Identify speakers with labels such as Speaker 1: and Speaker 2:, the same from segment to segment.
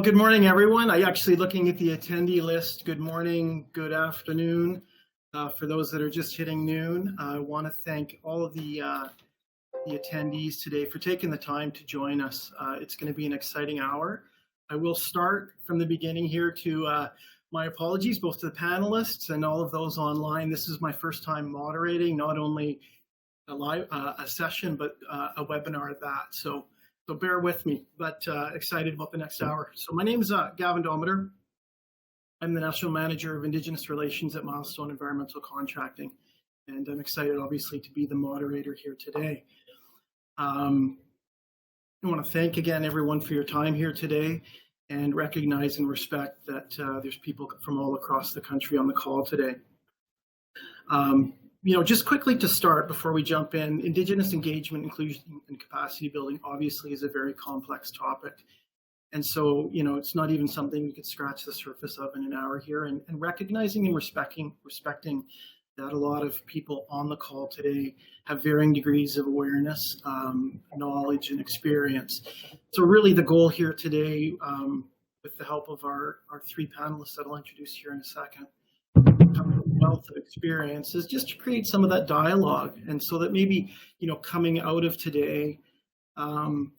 Speaker 1: good morning, everyone. I actually looking at the attendee list. Good morning, good afternoon. For those that are just hitting noon, I want to thank all of the attendees today for taking the time to join us. It's going to be an exciting hour. I will start from the beginning here to my apologies, both to the panelists and all of those online. This is my first time moderating, not only a session, but a webinar at that. So bear with me, but excited about the next hour. So my name is Gavin Dometer. I'm the National Manager of Indigenous Relations at Milestone Environmental Contracting, and I'm excited, obviously, to be the moderator here today. I want to thank again everyone for your time here today and recognize and respect that there's people from all across the country on the call today. Just quickly to start before we jump in, Indigenous engagement, inclusion, and capacity building obviously is a very complex topic. And so, it's not even something we could scratch the surface of in an hour here, and recognizing and respecting that a lot of people on the call today have varying degrees of awareness, knowledge, and experience. So really the goal here today, with the help of our three panelists that I'll introduce here in a second, wealth of experience, is just to create some of that dialogue, and so that maybe coming out of today,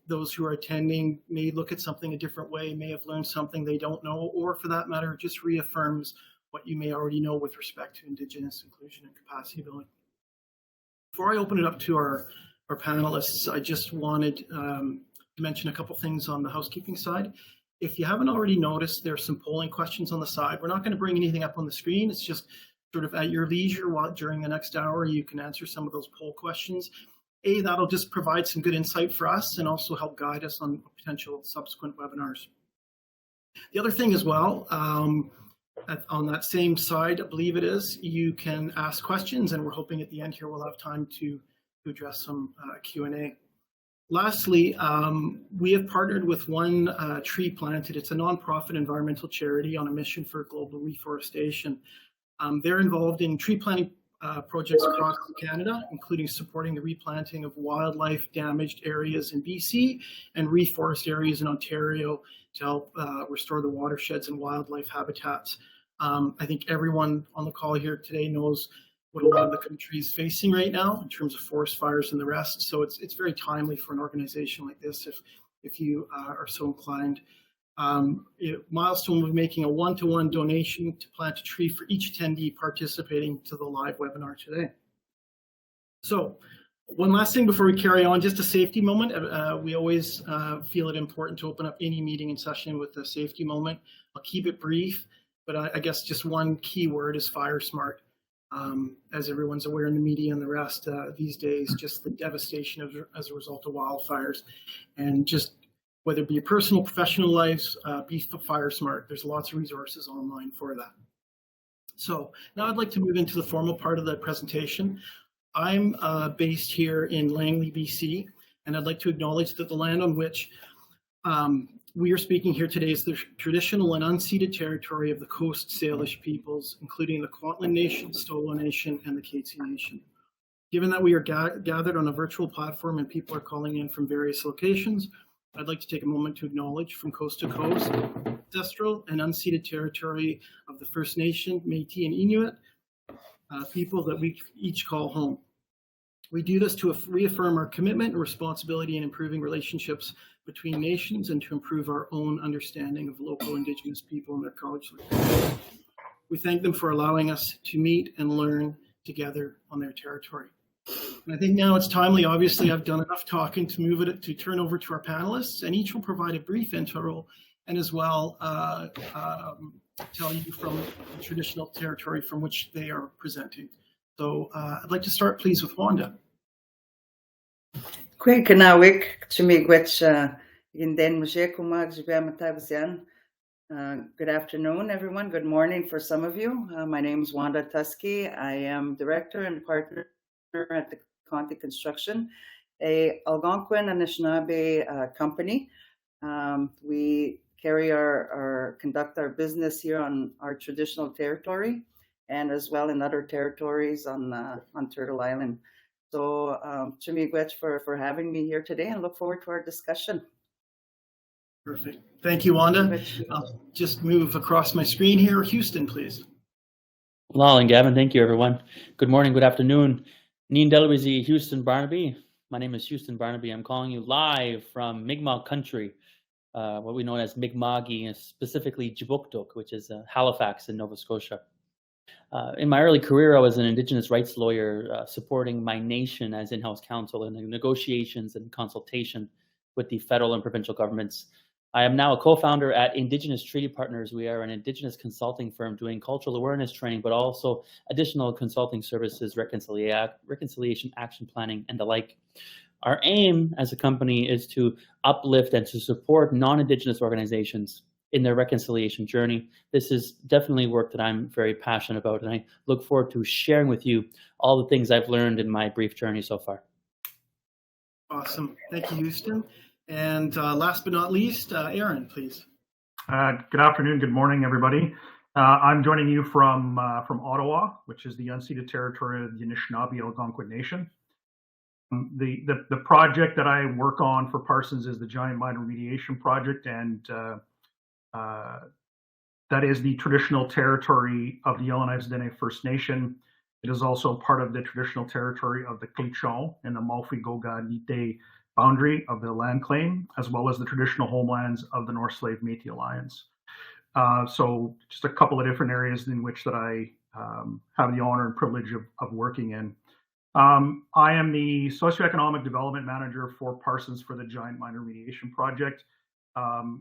Speaker 1: those who are attending may look at something a different way, may have learned something they don't know, or for that matter just reaffirms what you may already know with respect to Indigenous inclusion and capacity building. Before I open it up to our panelists, I just wanted to mention a couple things on the housekeeping side. If you haven't already noticed, there's some polling questions on the side. We're not going to bring anything up on the screen. It's just sort of at your leisure during the next hour, you can answer some of those poll questions. That'll just provide some good insight for us and also help guide us on potential subsequent webinars. The other thing as well, on that same side, I believe it is, you can ask questions, and we're hoping at the end here we'll have time to address some Q&A. Lastly, we have partnered with One Tree Planted. It's a nonprofit environmental charity on a mission for global reforestation. They're involved in tree planting projects across Canada, including supporting the replanting of wildlife damaged areas in BC and reforest areas in Ontario to help restore the watersheds and wildlife habitats. I think everyone on the call here today knows what a lot of the country is facing right now in terms of forest fires and the rest. So it's very timely for an organization like this if you are so inclined. Milestone will be making a one-to-one donation to plant a tree for each attendee participating to the live webinar today. So one last thing before we carry on, just a safety moment. We always feel it important to open up any meeting and session with a safety moment. I'll keep it brief, but I guess just one key word is fire smart. As everyone's aware in the media and the rest these days, just the devastation as a result of wildfires, and just whether it be your personal, professional lives, be fire smart. There's lots of resources online for that. So now I'd like to move into the formal part of the presentation. I'm based here in Langley, BC, and I'd like to acknowledge that the land on which we are speaking here today is the traditional and unceded territory of the Coast Salish peoples, including the Kwantlen Nation, Stolo Nation, and the Katzie Nation. Given that we are gathered on a virtual platform and people are calling in from various locations, I'd like to take a moment to acknowledge from coast to coast, ancestral and unceded territory of the First Nation, Métis, and Inuit people that we each call home. We do this to reaffirm our commitment and responsibility in improving relationships between nations and to improve our own understanding of local Indigenous people and their culture. We thank them for allowing us to meet and learn together on their territory. And I think now it's timely. Obviously, I've done enough talking to turn over to our panelists, and each will provide a brief intro and as well tell you from the traditional territory from which they are presenting. So I'd like to start, please, with Wanda.
Speaker 2: Good afternoon, everyone. Good morning for some of you. My name is Wanda Tusky. I am director and partner at the Conti Construction, a Algonquin Anishinaabe company. We conduct our business here on our traditional territory, and as well in other territories on Turtle Island. So, Chimigwech for having me here today, and look forward to our discussion.
Speaker 1: Perfect. Thank you, Wanda. I'll just move across my screen here. Houston, please.
Speaker 3: Lal and Gavin, thank you, everyone. Good morning, good afternoon. Neen Delawisi, Houston Barnaby. My name is Houston Barnaby. I'm calling you live from Mi'kmaq country, what we know as Mi'kma'ki, and specifically Jibuktuk, which is Halifax in Nova Scotia. In my early career, I was an Indigenous rights lawyer supporting my nation as in-house counsel in the negotiations and consultation with the federal and provincial governments. I am now a co-founder at Indigenous Treaty Partners. We are an Indigenous consulting firm doing cultural awareness training, but also additional consulting services, reconciliation, action planning, and the like. Our aim as a company is to uplift and to support non-Indigenous organizations in their reconciliation journey. This is definitely work that I'm very passionate about, and I look forward to sharing with you all the things I've learned in my brief journey so far.
Speaker 1: Awesome. Thank you, Houston. And last but not least, Aaron, please.
Speaker 4: Good afternoon, good morning, everybody. I'm joining you from Ottawa, which is the unceded territory of the Anishinaabe Algonquin Nation. The project that I work on for Parsons is the Giant Mine Remediation Project, and that is the traditional territory of the Yellowknives Dene First Nation. It is also part of the traditional territory of the Clicchon and the Malfi-Goga-Nite boundary of the land claim, as well as the traditional homelands of the North Slave Métis Alliance. So just a couple of different areas in which that I have the honor and privilege of working in. I am the socioeconomic development manager for Parsons for the Giant Mine Remediation Project.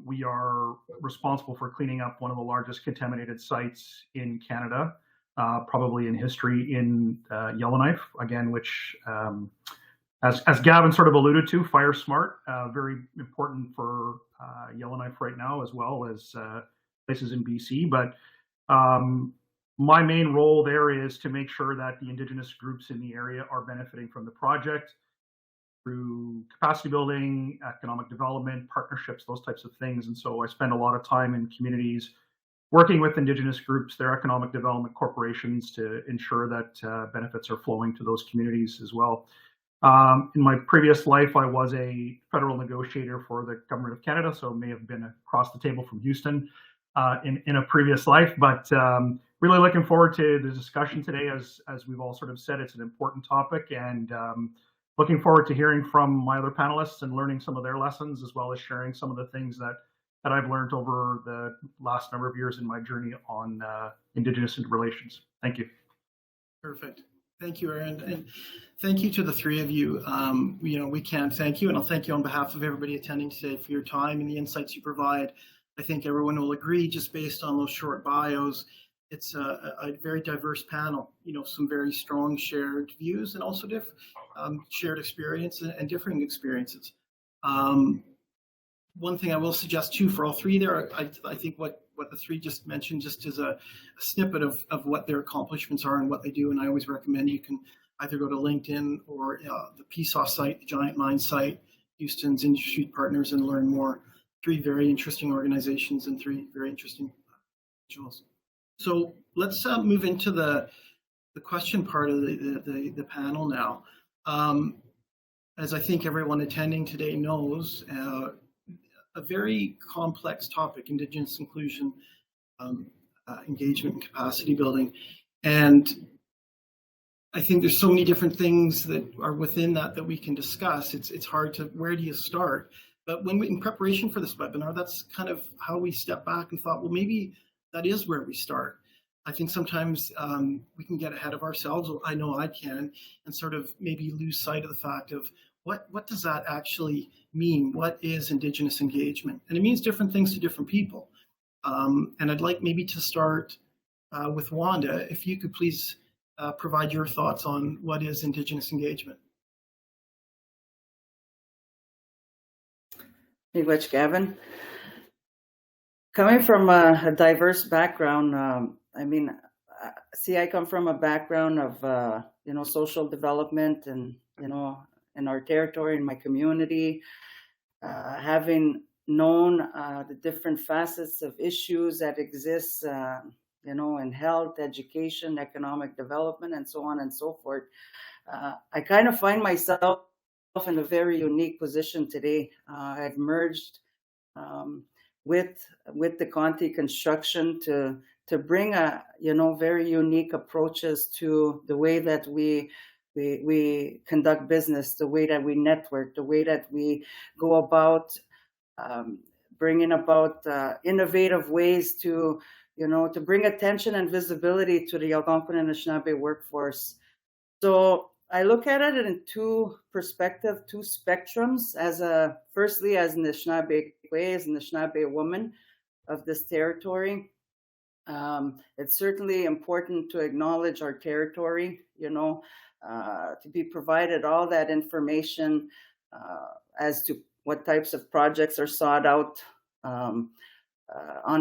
Speaker 4: We are responsible for cleaning up one of the largest contaminated sites in Canada, probably in history, in Yellowknife, again, which as Gavin sort of alluded to, fire smart, very important for Yellowknife right now, as well as places in BC. But my main role there is to make sure that the Indigenous groups in the area are benefiting from the project through capacity building, economic development, partnerships, those types of things. And so I spend a lot of time in communities working with Indigenous groups, their economic development corporations, to ensure that benefits are flowing to those communities as well. In my previous life, I was a federal negotiator for the Government of Canada, so may have been across the table from Houston in a previous life. But really looking forward to the discussion today. As we've all sort of said, it's an important topic, and looking forward to hearing from my other panelists and learning some of their lessons, as well as sharing some of the things that I've learned over the last number of years in my journey on Indigenous relations. Thank you.
Speaker 1: Perfect. Thank you, Aaron. And thank you to the three of you. We can't thank you, and I'll thank you on behalf of everybody attending today for your time and the insights you provide. I think everyone will agree, just based on those short bios, it's a very diverse panel, some very strong shared views and also shared experience and differing experiences. One thing I will suggest too for all three there, I think what the three just mentioned just is a snippet of what their accomplishments are and what they do. And I always recommend you can either go to LinkedIn or the PSAW site, the Giant Mine site, Houston's Industry Partners, and learn more. Three very interesting organizations and three very interesting individuals. So let's move into the question part of the panel now. As I think everyone attending today knows, a very complex topic, Indigenous inclusion, engagement and capacity building. And I think there's so many different things that are within that we can discuss. It's hard to, where do you start? But in preparation for this webinar, that's kind of how we stepped back and thought, well, maybe that is where we start. I think sometimes we can get ahead of ourselves. I know I can, and sort of maybe lose sight of the fact of what does that actually mean? What is Indigenous engagement? And it means different things to different people. And I'd like maybe to start with Wanda, if you could please provide your thoughts on what is Indigenous engagement.
Speaker 2: Thank you much, Gavin. Coming from a diverse background, I come from a background of, social development and, in our territory, in my community, having known the different facets of issues that exist, in health, education, economic development, and so on and so forth. I kind of find myself in a very unique position today. I've merged with the Conti construction to bring a very unique approaches to the way that we conduct business, the way that we network, the way that we go about bringing about innovative ways to to bring attention and visibility to the Algonquin and Anishinaabe workforce. So I look at it in two perspectives, two spectrums. Firstly, as an Anishinaabe as an Anishinaabe woman of this territory, it's certainly important to acknowledge our territory. To be provided all that information as to what types of projects are sought out on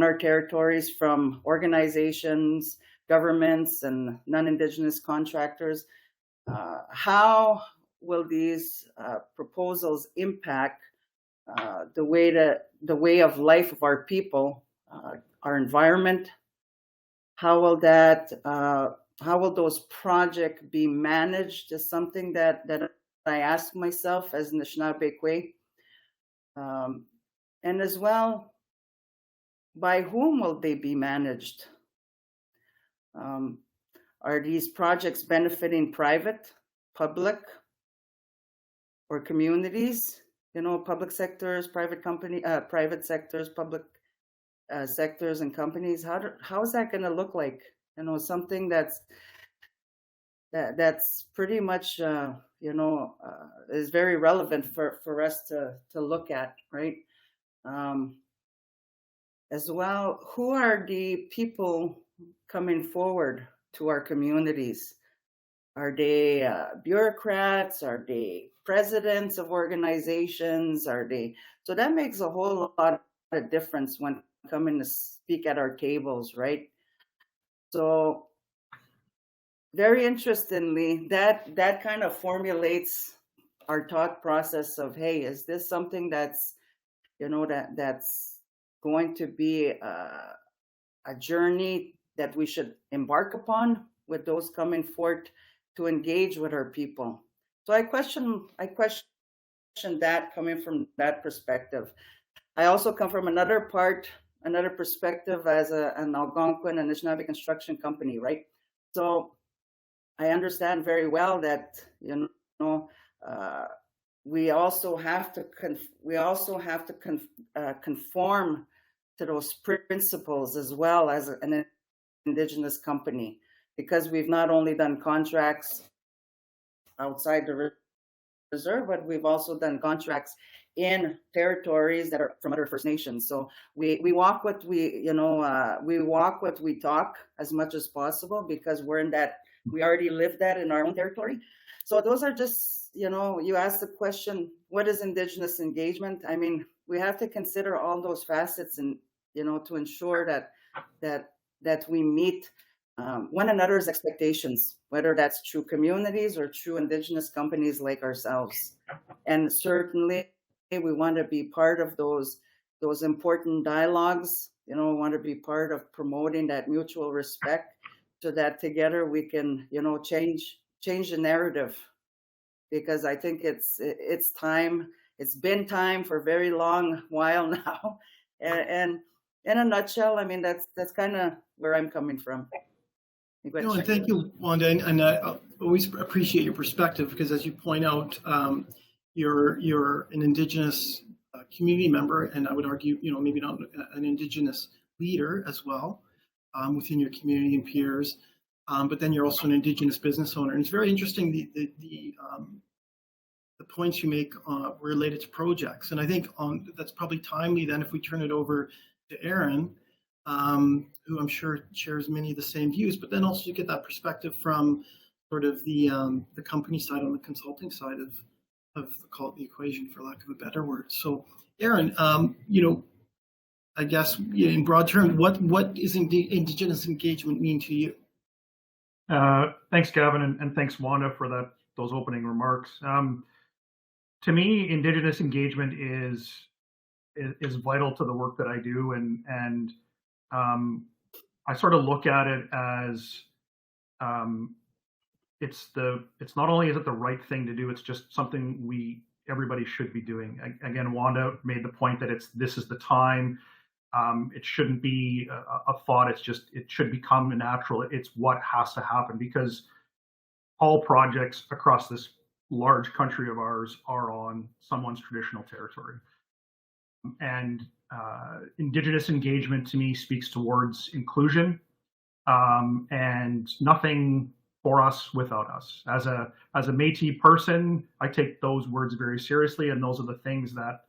Speaker 2: our territories from organizations, governments, and non-Indigenous contractors. How will these proposals impact the way of life of our people, our environment? How will those projects be managed is something that I ask myself as an Anishinaabe Kwe. And as well, by whom will they be managed? Are these projects benefiting private, public, or communities? Public sectors, private sectors, public sectors, and companies. How is that going to look like? Something that's pretty much is very relevant for us to look at, right? As well, who are the people coming forward to our communities? Are they bureaucrats? Are they presidents of organizations? So that makes a whole lot of difference when coming to speak at our tables, right? So very interestingly, that kind of formulates our thought process of, hey, is this something that's that's going to be a journey that we should embark upon with those coming forth to engage with our people? So I question that coming from that perspective. I also come from another perspective as an Algonquin and Anishinaabe construction company, right? So I understand very well that we also have to conform to those principles as well as an Indigenous company, because we've not only done contracts outside the reserve, but we've also done contracts in territories that are from other First Nations. So we walk what we talk as much as possible, because we already live that in our own territory. So those are just, you asked the question, what is Indigenous engagement? I mean, we have to consider all those facets and, to ensure that we meet one another's expectations, whether that's through communities or through Indigenous companies like ourselves. And certainly we want to be part of those important dialogues, we want to be part of promoting that mutual respect, so that together we can, change the narrative. Because I think it's time. It's been time for a very long while now. And in a nutshell, I mean, that's kind of where I'm coming from.
Speaker 1: And thank you, Wanda. And I always appreciate your perspective, because as you point out, you're an Indigenous community member, and I would argue, maybe not an Indigenous leader as well within your community and peers. But then you're also an Indigenous business owner. And it's very interesting, the points you make related to projects. And I think that's probably timely then if we turn it over to Aaron, who I'm sure shares many of the same views, but then also you get that perspective from sort of the company side, on the consulting side of call it the equation, for lack of a better word. So Aaron, I guess in broad terms, what is Indigenous engagement mean to you?
Speaker 4: Thanks, Gavin, and thanks, Wanda, for those opening remarks. To me, Indigenous engagement is vital to the work that I do, and I sort of look at it as it's not only is it the right thing to do, it's just something we everybody should be doing. Again, Wanda made the point that this is the time. It shouldn't be a thought. It should become natural. It's what has to happen, because all projects across this large country of ours are on someone's traditional territory. And Indigenous engagement to me speaks towards inclusion, and nothing for us without us. As a Métis person, I take those words very seriously, and those are the things that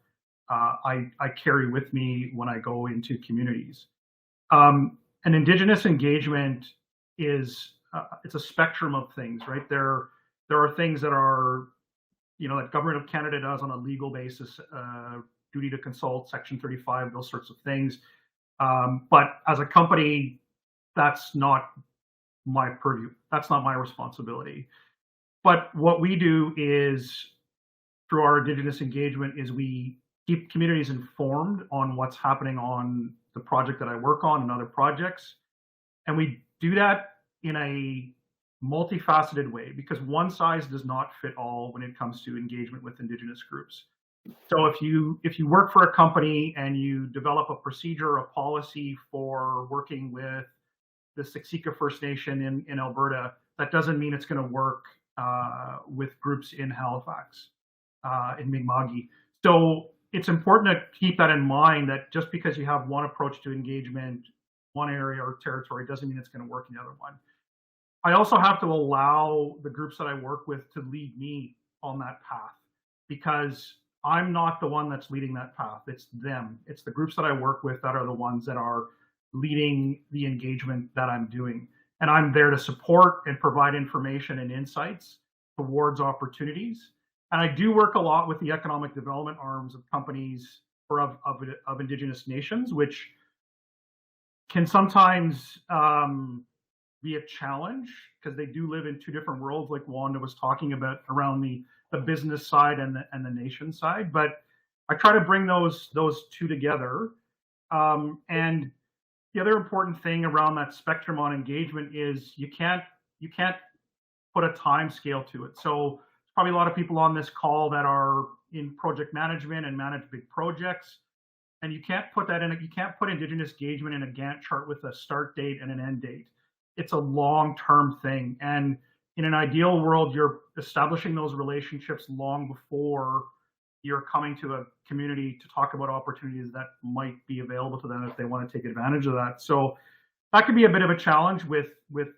Speaker 4: I carry with me when I go into communities. And Indigenous engagement is it's a spectrum of things, right? There are things that are, that Government of Canada does on a legal basis, duty to consult, Section 35, those sorts of things. But as a company, that's not my purview. That's not my responsibility. But what we do is, through our Indigenous engagement, is we keep communities informed on what's happening on the project that I work on and other projects. And we do that in a multifaceted way, because one size does not fit all when it comes to engagement with Indigenous groups. So if you work for a company and you develop a procedure, a policy for working with the Siksika First Nation in Alberta, that doesn't mean it's going to work with groups in Halifax, in Mi'kma'ki. So it's important to keep that in mind, that just because you have one approach to engagement, one area or territory, doesn't mean it's going to work in the other one. I also have to allow the groups that I work with to lead me on that path, because I'm not the one that's leading that path. It's them. It's the groups that I work with that are the ones that are leading the engagement that I'm doing. And I'm there to support and provide information and insights towards opportunities. And I do work a lot with the economic development arms of companies or of Indigenous nations, which can sometimes be a challenge, because they do live in two different worlds, like Wanda was talking about, around the business side and the nation side. But I try to bring those two together. And the other important thing around that spectrum on engagement is you can't put a time scale to it. So there's probably a lot of people on this call that are in project management and manage big projects, and you can't put Indigenous engagement in a Gantt chart with a start date and an end date. It's a long-term thing, and in an ideal world, you're establishing those relationships long before you're coming to a community to talk about opportunities that might be available to them if they want to take advantage of that. So that could be a bit of a challenge with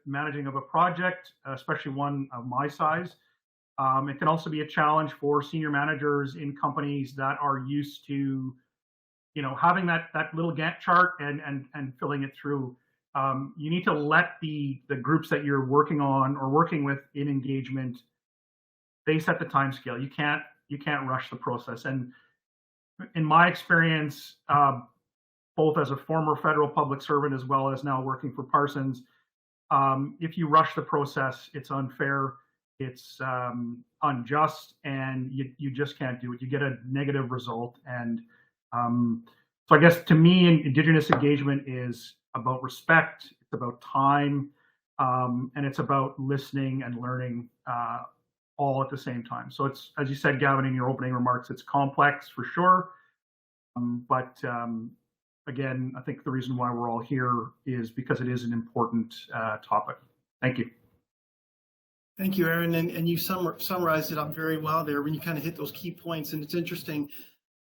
Speaker 4: managing of a project, especially one of my size. It can also be a challenge for senior managers in companies that are used to, having that little Gantt chart and filling it through. You need to let the groups that you're working on or working with in engagement, they set the time scale. You can't rush the process. And in my experience, both as a former federal public servant as well as now working for Parsons, if you rush the process, it's unfair, it's unjust, and you just can't do it. You get a negative result. And so I guess to me, Indigenous engagement is about respect, it's about time, and it's about listening and learning all at the same time. So it's, as you said, Gavin, in your opening remarks, it's complex for sure. But again, I think the reason why we're all here is because it is an important topic. Thank you.
Speaker 1: Thank you, Aaron. And you summarized it up very well there when you kind of hit those key points. And it's interesting,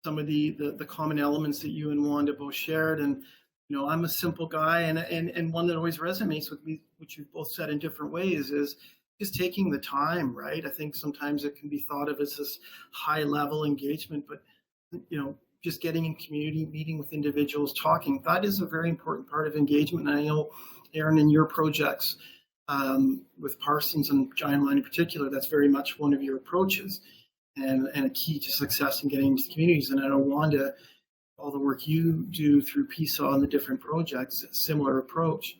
Speaker 1: some of the common elements that you and Wanda both shared. And I'm a simple guy, and one that always resonates with me, which you've both said in different ways, is just taking the time, right? I think sometimes it can be thought of as this high level engagement, but just getting in community, meeting with individuals, talking, that is a very important part of engagement. And I know, Aaron, in your projects with Parsons and Giant Line in particular, that's very much one of your approaches and a key to success in getting into communities. And I know, Wanda, all the work you do through PSAW and the different projects, a similar approach.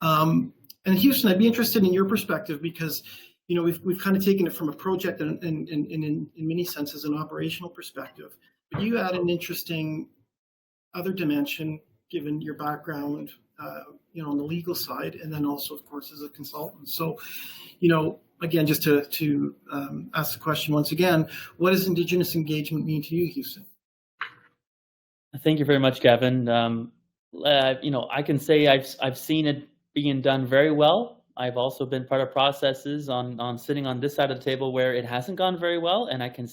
Speaker 1: And Houston, I'd be interested in your perspective, because we've kind of taken it from a project and in many senses an operational perspective. But you add an interesting other dimension, given your background, on the legal side, and then also, of course, as a consultant. So, again, just to ask the question once again, what does Indigenous engagement mean to you, Houston?
Speaker 3: Thank you very much, Gavin. I can say I've seen it being done very well. I've also been part of processes on sitting on this side of the table where it hasn't gone very well, and I can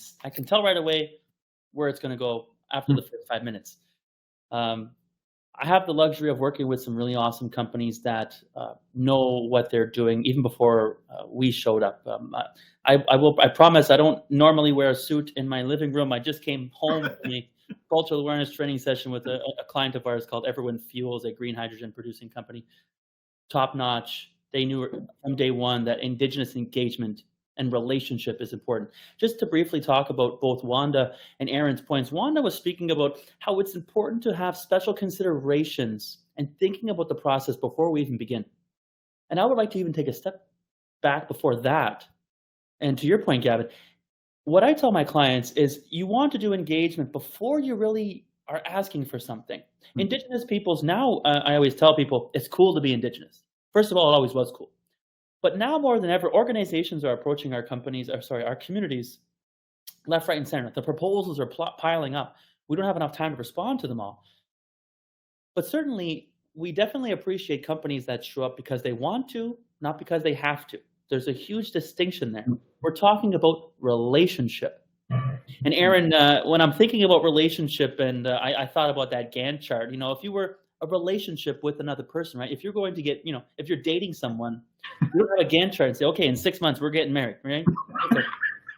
Speaker 3: tell right away where it's going to go after the first 5 minutes. I have the luxury of working with some really awesome companies that know what they're doing even before we showed up. I promise I don't normally wear a suit in my living room. I just came home from a cultural awareness training session with a client of ours called Everwind Fuels, a green hydrogen producing company. Top notch. They knew from day one that Indigenous engagement and relationship is important. Just to briefly talk about both Wanda and Aaron's points, Wanda was speaking about how it's important to have special considerations and thinking about the process before we even begin. And I would like to even take a step back before that. And to your point, Gavin, what I tell my clients is you want to do engagement before you really are asking for something. Indigenous peoples now, I always tell people, it's cool to be Indigenous. First of all, it always was cool. But now more than ever, organizations are approaching our communities, left, right, and center. The proposals are piling up. We don't have enough time to respond to them all. But certainly, we definitely appreciate companies that show up because they want to, not because they have to. There's a huge distinction there. We're talking about relationship. And Aaron, when I'm thinking about relationship, and I thought about that Gantt chart, if you were a relationship with another person, right? If you're going to get, if you're dating someone, you don't have a Gantt chart and say, okay, in 6 months, we're getting married, right? Okay.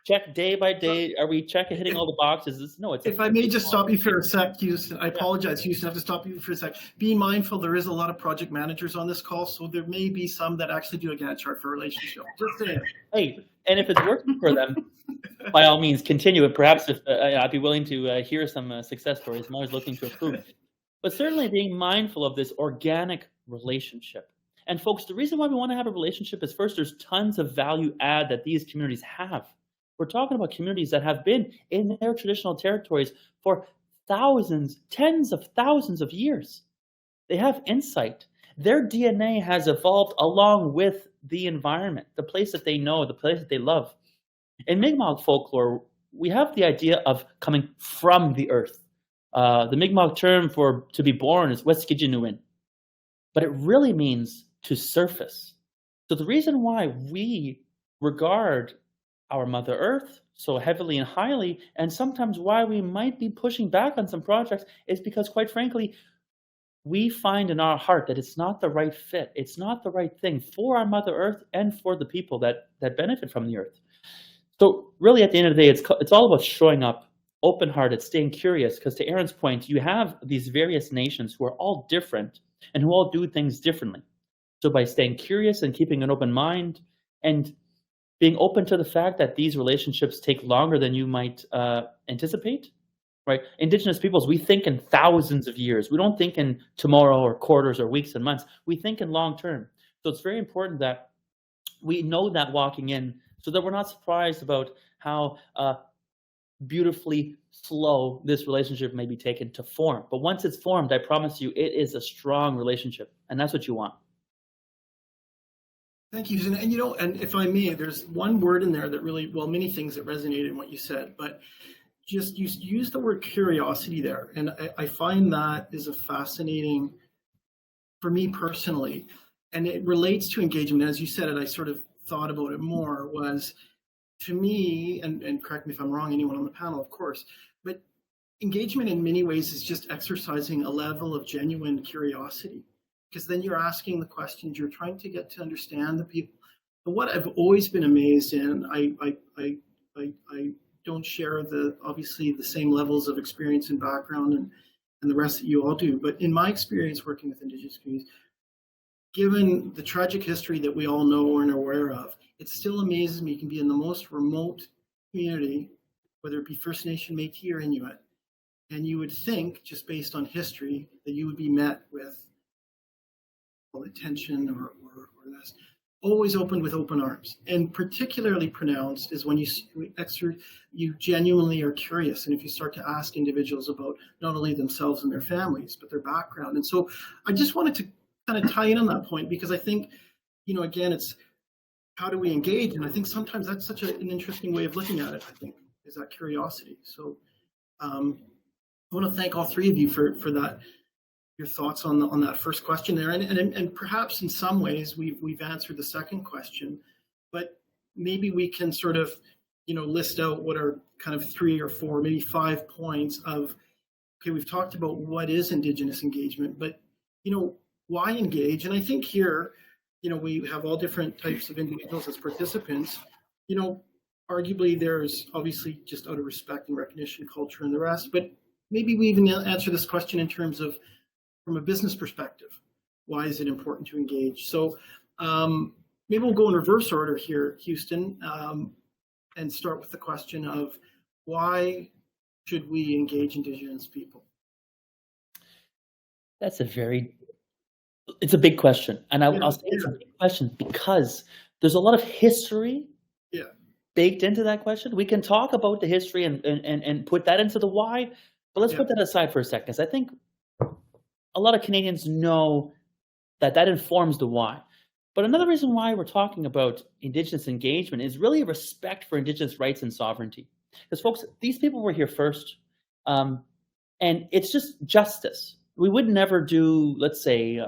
Speaker 3: Check day by day. Are we hitting all the boxes? No, it's.
Speaker 1: If I may just stop you for a sec, Houston, I apologize, Houston, I have to stop you for a sec. Be mindful, there is a lot of project managers on this call, so there may be some that actually do a Gantt chart for a relationship. Just saying.
Speaker 3: Hey, and if it's working for them, by all means, continue it. Perhaps if I'd be willing to hear some success stories. I'm always looking to improve. But certainly being mindful of this organic relationship. And folks, the reason why we want to have a relationship is first, there's tons of value add that these communities have. We're talking about communities that have been in their traditional territories for thousands, tens of thousands of years. They have insight. Their DNA has evolved along with the environment, the place that they know, the place that they love. In Mi'kmaq folklore, we have the idea of coming from the earth. The Mi'kmaq term for to be born is Weskijinnuin, but it really means to surface. So the reason why we regard our Mother Earth so heavily and highly, and sometimes why we might be pushing back on some projects, is because, quite frankly, we find in our heart that it's not the right fit. It's not the right thing for our Mother Earth and for the people that benefit from the earth. So really, at the end of the day, it's all about showing up open-hearted, staying curious, because to Aaron's point, you have these various nations who are all different and who all do things differently. So by staying curious and keeping an open mind and being open to the fact that these relationships take longer than you might anticipate, right? Indigenous peoples, we think in thousands of years. We don't think in tomorrow or quarters or weeks and months. We think in long term. So it's very important that we know that walking in so that we're not surprised about how beautifully slow this relationship may be taken to form. But once it's formed, I promise you, it is a strong relationship, and that's what you want.
Speaker 1: Thank you. And if I may, there's one word in there that really, well, many things that resonated in what you said, but just use the word curiosity there. And I find that is a fascinating, for me personally, and it relates to engagement. As you said it, I sort of thought about it more, was to me, and correct me if I'm wrong, anyone on the panel, of course, but engagement in many ways is just exercising a level of genuine curiosity. Because then you're asking the questions, you're trying to get to understand the people. But what I've always been amazed in, I don't share obviously the same levels of experience and background and the rest that you all do. But in my experience working with Indigenous communities, given the tragic history that we all know and are aware of, it still amazes me you can be in the most remote community, whether it be First Nation, Métis, or Inuit, and you would think, just based on history, that you would be met with attention or this, always opened with open arms. And particularly pronounced is when you genuinely are curious, and if you start to ask individuals about not only themselves and their families, but their background. And so I just wanted to kind of tie in on that point, because I think, again, it's how do we engage? And I think sometimes that's such an interesting way of looking at it, I think, is that curiosity. So I want to thank all three of you for that, your thoughts on that first question there. And perhaps in some ways we've answered the second question, but maybe we can sort of, list out what are kind of 3 or 4, maybe 5 points of, okay, we've talked about what is Indigenous engagement, but, why engage? And I think here, we have all different types of individuals as participants. Arguably there's obviously just out of respect and recognition, culture and the rest, but maybe we even answer this question in terms of from a business perspective. Why is it important to engage? So maybe we'll go in reverse order here, Houston, and start with the question of why should we engage Indigenous people?
Speaker 3: It's a big question. And I'll say it's a big question because there's a lot of history baked into that question. We can talk about the history and put that into the why, but let's put that aside for a second, because I think a lot of Canadians know that informs the why. But another reason why we're talking about Indigenous engagement is really a respect for Indigenous rights and sovereignty. Because folks, these people were here first, and it's just justice. We would never do, let's say,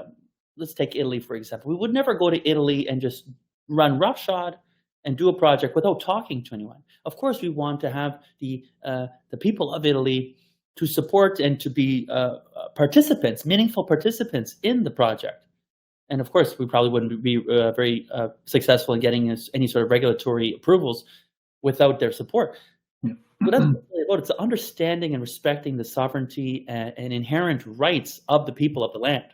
Speaker 3: let's take Italy, for example. We would never go to Italy and just run roughshod and do a project without talking to anyone. Of course, we want to have the people of Italy to support and to be participants, meaningful participants in the project. And of course, we probably wouldn't be very successful in getting any sort of regulatory approvals without their support. But that's what it's really about. It's understanding and respecting the sovereignty and inherent rights of the people of the land.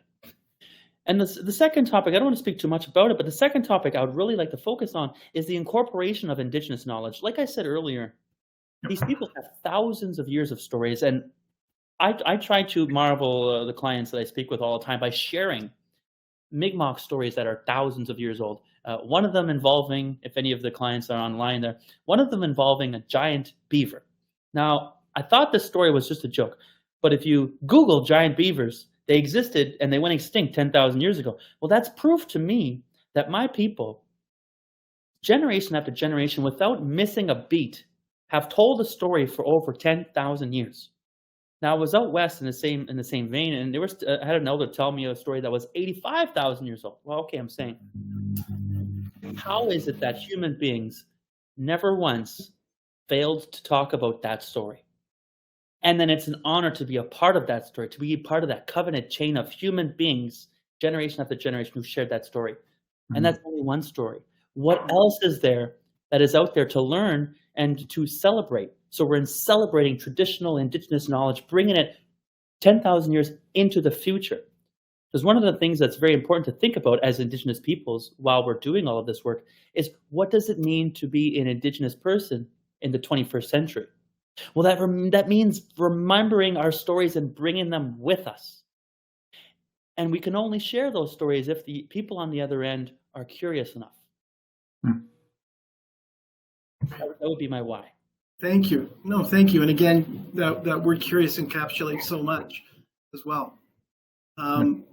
Speaker 3: And the second topic, I don't want to speak too much about it, but the second topic I would really like to focus on is the incorporation of Indigenous knowledge. Like I said earlier, these people have thousands of years of stories, and I try to marvel the clients that I speak with all the time by sharing Mi'kmaq stories that are thousands of years old. One of them involving, if any of the clients are online there, one of them involving a giant beaver. Now, I thought this story was just a joke, but if you Google giant beavers, they existed and they went extinct 10,000 years ago. Well, that's proof to me that my people, generation after generation, without missing a beat, have told a story for over 10,000 years. Now, I was out west in the same vein, and I had an elder tell me a story that was 85,000 years old. Well, okay, I'm saying, how is it that human beings never once failed to talk about that story? And then it's an honor to be a part of that story, to be part of that covenant chain of human beings, generation after generation, who shared that story. And that's only one story. What else is there that is out there to learn and to celebrate? So we're celebrating traditional Indigenous knowledge, bringing it 10,000 years into the future. Because one of the things that's very important to think about as Indigenous peoples while we're doing all of this work is, what does it mean to be an Indigenous person in the 21st century? Well, that means remembering our stories and bringing them with us. And we can only share those stories if the people on the other end are curious enough. That would be my why.
Speaker 1: Thank you. No, thank you. And again, that word curious encapsulates so much as well. Aaron,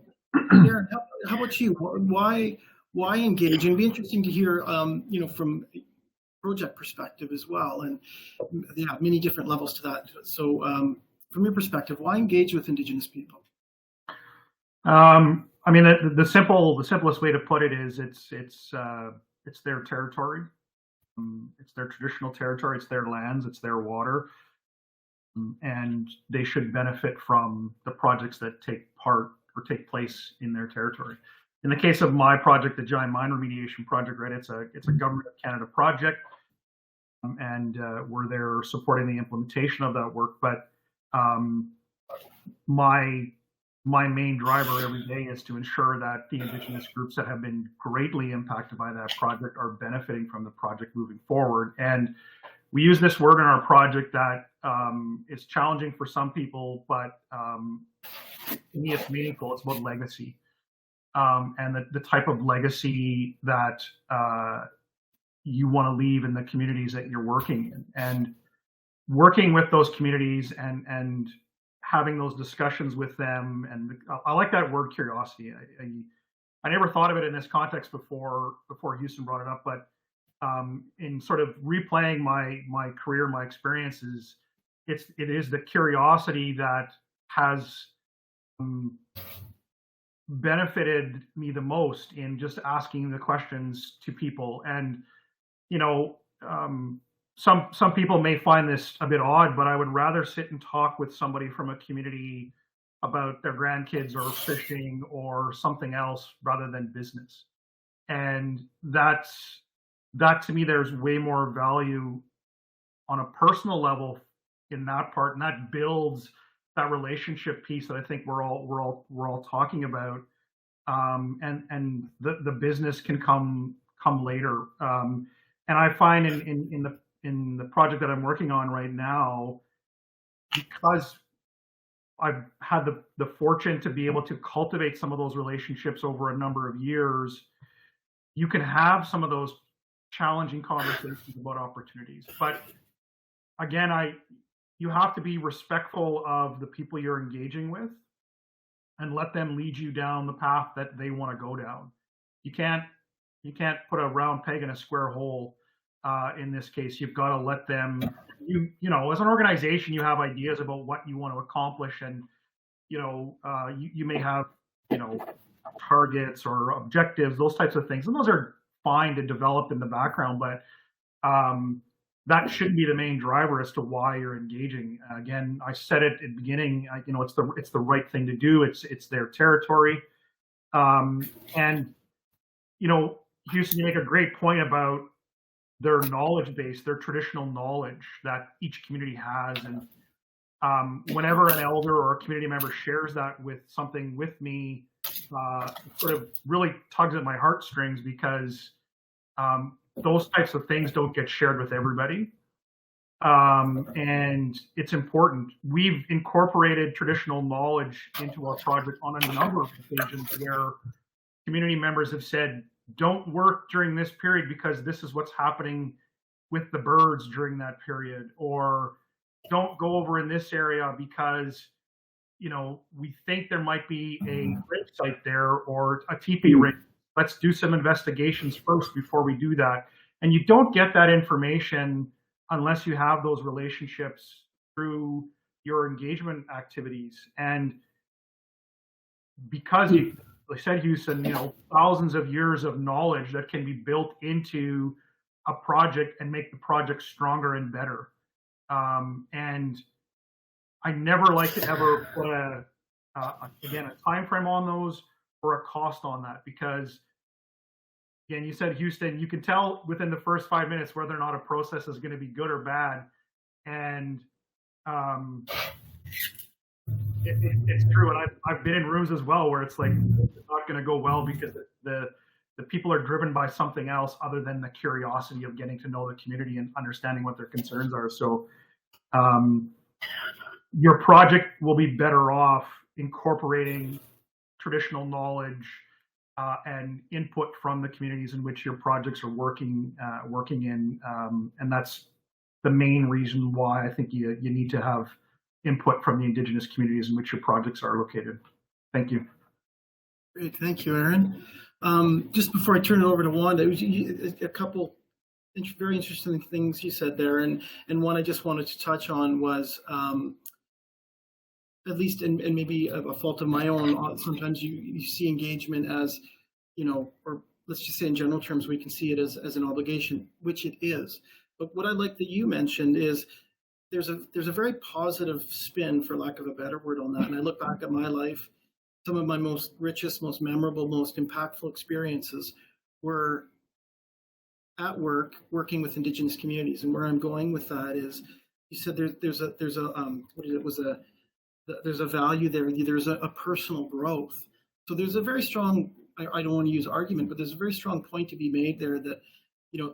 Speaker 1: how about you? Why engage? And it'd be interesting to hear, from project perspective as well, and many different levels to that. So from your perspective, why engage with Indigenous people?
Speaker 4: I mean, the simplest way to put it is it's their territory, it's their traditional territory, it's their lands, it's their water, and they should benefit from the projects that take place in their territory. In the case of my project, the Giant Mine Remediation Project, right, it's a Government of Canada project, and we're there supporting the implementation of that work. But my main driver every day is to ensure that the Indigenous groups that have been greatly impacted by that project are benefiting from the project moving forward. And we use this word in our project that is challenging for some people, but to me it's meaningful. It's about legacy. And the type of legacy that you want to leave in the communities that you're working in, and working with those communities and having those discussions with them. And I like that word, curiosity. I never thought of it in this context before Houston brought it up, but in sort of replaying my career, my experiences, it is the curiosity that has benefited me the most in just asking the questions to people. And some people may find this a bit odd, but I would rather sit and talk with somebody from a community about their grandkids or fishing or something else rather than business. And that to me, there's way more value on a personal level in that part, and that builds that relationship piece that I think we're all talking about. And the business can come later. And I find in the project that I'm working on right now, because I've had the fortune to be able to cultivate some of those relationships over a number of years, you can have some of those challenging conversations about opportunities. But again, you have to be respectful of the people you're engaging with and let them lead you down the path that they want to go down. You can't put a round peg in a square hole. In this case, you've got to let them, you know, as an organization, you have ideas about what you want to accomplish, and, you may have, targets or objectives, those types of things. And those are fine to develop in the background, but that shouldn't be the main driver as to why you're engaging. Again, I said it at the beginning, it's the right thing to do. It's their territory. And, Houston, you make a great point about their knowledge base, their traditional knowledge that each community has. And whenever an elder or a community member shares that with something with me, it sort of really tugs at my heartstrings, because those types of things don't get shared with everybody. And it's important. We've incorporated traditional knowledge into our project on a number of occasions where community members have said, don't work during this period because this is what's happening with the birds during that period, or don't go over in this area because, we think there might be a rape site there or a teepee ring. Let's do some investigations first before we do that. And you don't get that information unless you have those relationships through your engagement activities. And because like I said, Houston, thousands of years of knowledge that can be built into a project and make the project stronger and better. And I never like to ever put a time frame on those or a cost on that, because again, you said, Houston, you can tell within the first 5 minutes whether or not a process is going to be good or bad. And it's true. And I've been in rooms as well where it's like, it's not going to go well because the people are driven by something else other than the curiosity of getting to know the community and understanding what their concerns are. So your project will be better off incorporating traditional knowledge and input from the communities in which your projects are working in, and that's the main reason why I think you need to have input from the Indigenous communities in which your projects are located. Thank you.
Speaker 1: Great, thank you, Aaron. Just before I turn it over to Wanda, a couple very interesting things you said there, and one I just wanted to touch on was, at least, and maybe a fault of my own, sometimes you see engagement as, or let's just say in general terms, we can see it as an obligation, which it is. But what I like that you mentioned is there's a very positive spin, for lack of a better word, on that. And I look back at my life, some of my most richest, most memorable, most impactful experiences were at work, working with Indigenous communities. And where I'm going with that is, you said there's a value there. There's a personal growth. So there's a very strong, I don't want to use argument, but there's a very strong point to be made there that,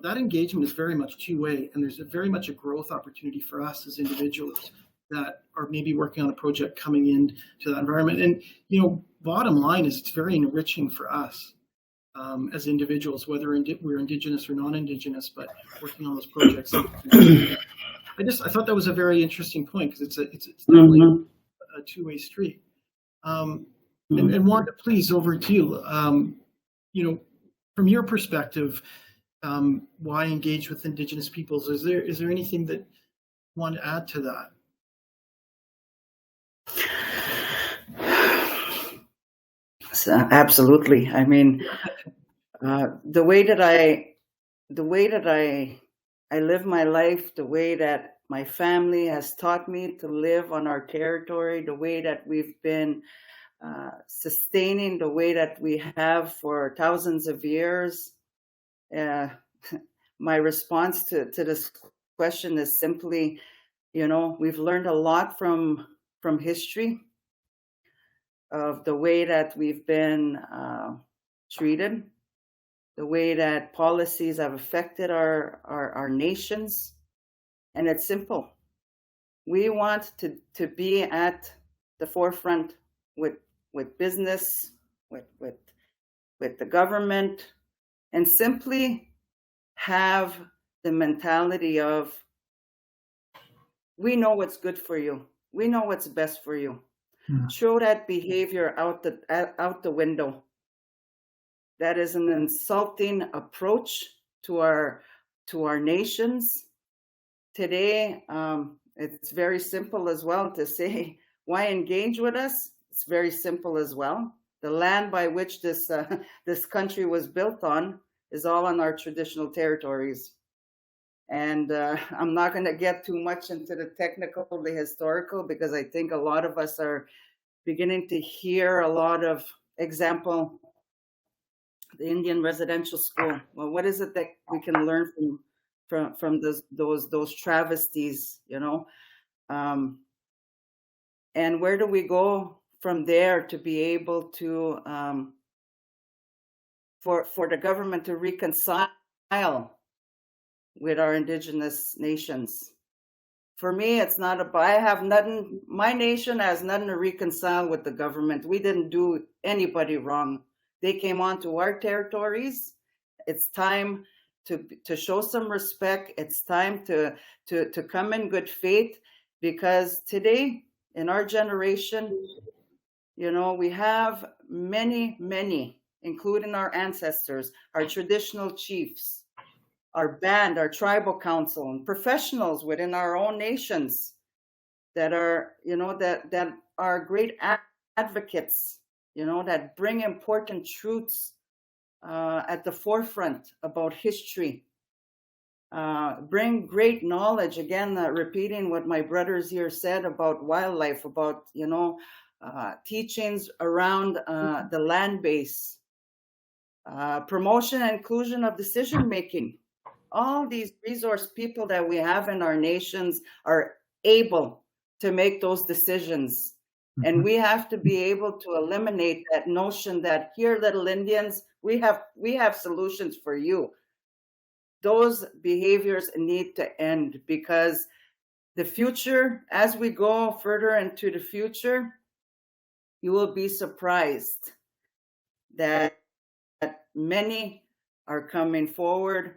Speaker 1: that engagement is very much two-way, and there's very much a growth opportunity for us as individuals that are maybe working on a project coming into that environment. And, bottom line is it's very enriching for us as individuals, whether we're Indigenous or non-Indigenous, but working on those projects. I thought that was a very interesting point, because it's definitely a two-way street. And Wanda, please, over to you. from your perspective, why engage with Indigenous peoples? Is there anything that you want to add to that?
Speaker 2: Absolutely. I mean, the way that I live my life, the way that my family has taught me to live on our territory, the way that we've been sustaining, the way that we have for thousands of years. My response to this question is simply, we've learned a lot from history of the way that we've been treated, the way that policies have affected our nations. And it's simple. We want to be at the forefront with business, with the government, and simply have the mentality of, we know what's good for you. We know what's best for you. Throw that behavior out the window. That is an insulting approach to our nations. Today, it's very simple as well to say, why engage with us? It's very simple as well. The land by which this country was built on is all on our traditional territories. And I'm not going to get too much into the technical, the historical, because I think a lot of us are beginning to hear a lot of example, the Indian residential school. Well, what is it that we can learn from those travesties, and where do we go from there to be able to for the government to reconcile with our Indigenous nations? For me, it's not I have nothing, my nation has nothing to reconcile with the government. We didn't do anybody wrong. They came onto our territories. It's time to show some respect. It's time to come in good faith, because today in our generation, we have many, including our ancestors, our traditional chiefs, our band, our tribal council, and professionals within our own nations that are, that are great advocates, that bring important truths at the forefront about history, bring great knowledge, again, repeating what my brothers here said about wildlife, about, teachings around the land base, promotion and inclusion of decision making. All these resource people that we have in our nations are able to make those decisions. Mm-hmm. And we have to be able to eliminate that notion that, here, little Indians, we have solutions for you. Those behaviors need to end, because the future, as we go further into the future, you will be surprised that many are coming forward,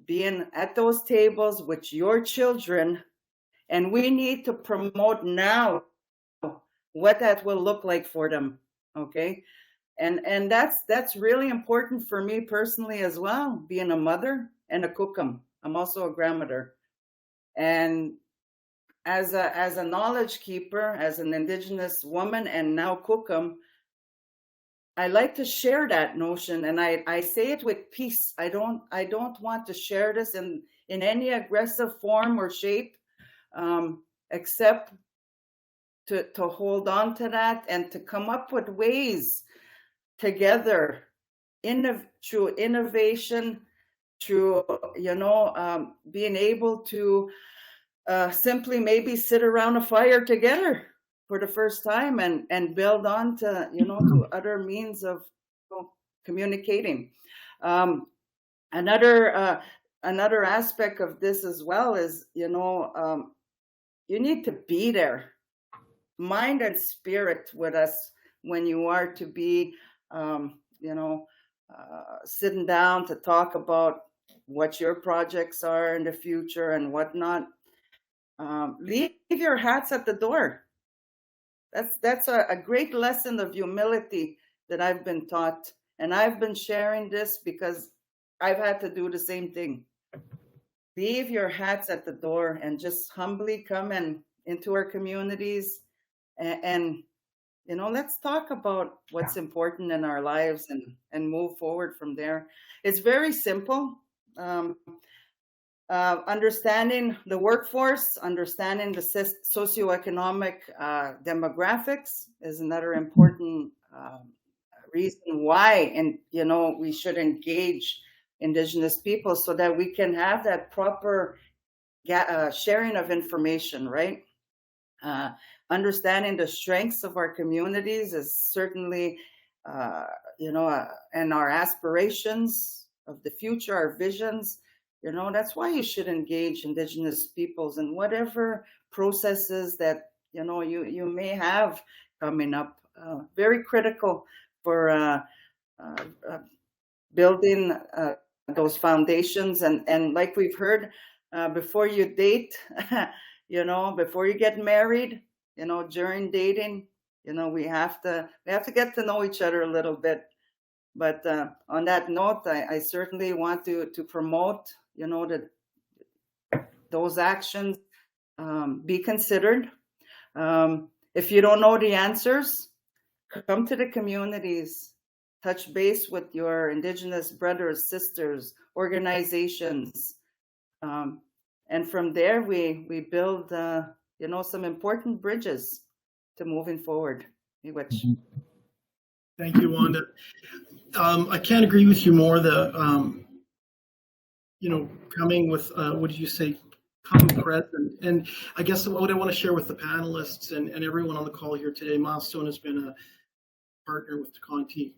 Speaker 2: being at those tables with your children. And we need to promote now what that will look like for them. Okay. And that's really important for me personally as well, being a mother and a cookum. I'm also a grandmother. And as a knowledge keeper, as an Indigenous woman, and now cookum, I like to share that notion, and I say it with peace. I don't want to share this in any aggressive form or shape, except to hold on to that and to come up with ways together, through innovation, through being able to simply maybe sit around a fire together for the first time and build on to to other means of communicating. Another aspect of this as well is you need to be there, mind and spirit, with us when you are to be sitting down to talk about what your projects are in the future and whatnot. Leave your hats at the door. That's a great lesson of humility that I've been taught, And I've been sharing this because I've had to do the same thing. Leave your hats at the door and just humbly come into our communities and you know, let's talk about what's important in our lives and move forward from there. It's very simple. Understanding the workforce, understanding the socioeconomic demographics is another important reason why, and you know, we should engage Indigenous people so that we can have that proper sharing of information, right? Understanding the strengths of our communities is certainly, you know, and our aspirations of the future, our visions. You know, that's why you should engage Indigenous peoples in whatever processes that, you know, you may have coming up. Very critical for building those foundations. And like we've heard, before you date, you know, before you get married, you know, during dating, you know, we have to get to know each other a little bit. But on that note, I certainly want to promote, you know, that those actions be considered. If you don't know the answers, come to the communities, touch base with your Indigenous brothers, sisters, organizations. And from there, we build, you know, some important bridges to moving forward.
Speaker 1: Thank you, Wanda. I can't agree with you more. You know, coming with, what did you say? Coming present. And I guess what I want to share with the panelists and everyone on the call here today, Milestone has been a partner with Conti